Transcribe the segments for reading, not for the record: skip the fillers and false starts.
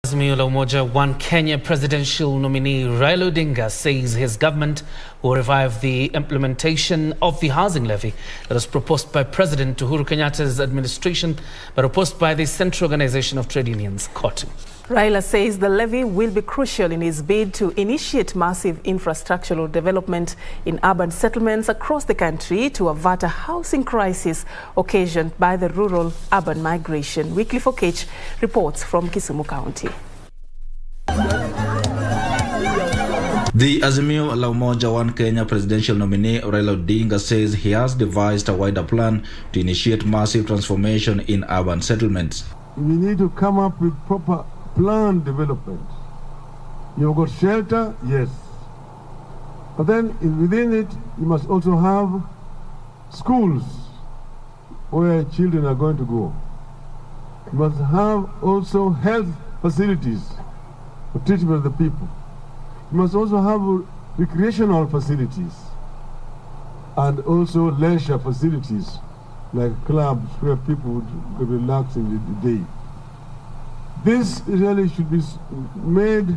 Azimio Umoja-One Kenya presidential nominee Raila Odinga says his government will revive the implementation of the housing levy that was proposed by President Uhuru Kenyatta's administration but opposed by the Central Organization of Trade Unions, COTU. Raila says the levy will be crucial in his bid to initiate massive infrastructural development in urban settlements across the country to avert a housing crisis occasioned by the rural-urban migration. Wycliffe Okech reports from Kisumu County. The Azimio Umoja-One Kenya presidential nominee Raila Odinga says he has devised a wider plan to initiate massive transformation in urban settlements. We need to come up with proper planned development. You've got shelter, yes. But then within it, you must also have schools where children are going to go. You must have also health facilities for treatment of the people. You must also have recreational facilities and also leisure facilities like clubs where people would relax in the day. This really should be made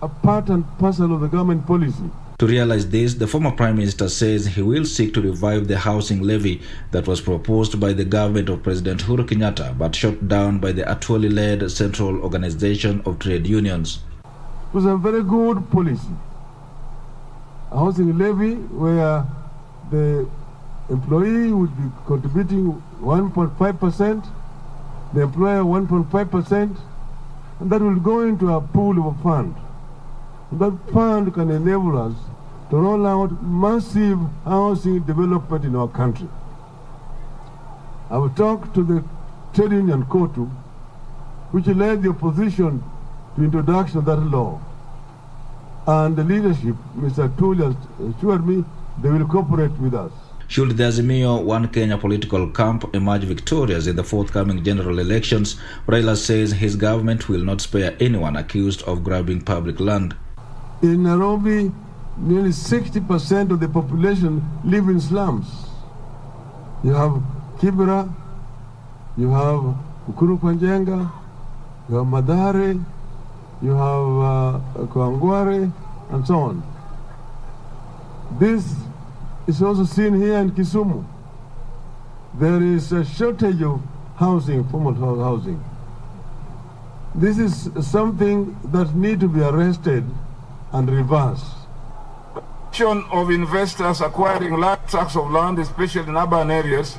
a part and parcel of the government policy. To realize this, the former Prime Minister says he will seek to revive the housing levy that was proposed by the government of President Uhuru Kenyatta but shot down by the Atwoli-led Central Organization of Trade Unions. It was a very good policy. A housing levy where the employee would be contributing 1.5%, the employer 1.5%, and that will go into a pool of a fund. That fund can enable us to roll out massive housing development in our country. I will talk to the trade union COTU, which led the opposition to introduction of that law. And the leadership, Mr. Atwoli, assured me they will cooperate with us. Should the Azimio One Kenya political camp emerge victorious in the forthcoming general elections, Raila says his government will not spare anyone accused of grabbing public land. In Nairobi, nearly 60% of the population live in slums. You have Kibera, you have Ukuru Kwanjenga, you have Madare, you have Kawangware, and so on. This is also seen here in Kisumu. There is a shortage of housing, formal housing. This is something that needs to be arrested and reversed. Of investors acquiring large tracts of land, especially in urban areas,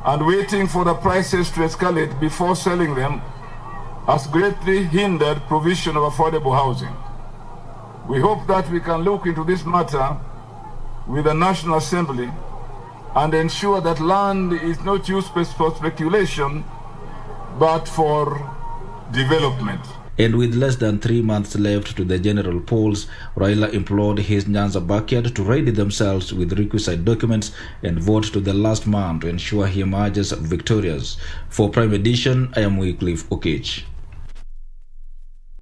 and waiting for the prices to escalate before selling them has greatly hindered provision of affordable housing. We hope that we can look into this matter with the National Assembly and ensure that land is not used for speculation but for development. And with less than 3 months left to the general polls, Raila implored his Nyanza backyard to ready themselves with requisite documents and vote to the last man to ensure he emerges victorious. For Prime Edition, I am Wycliffe Okech.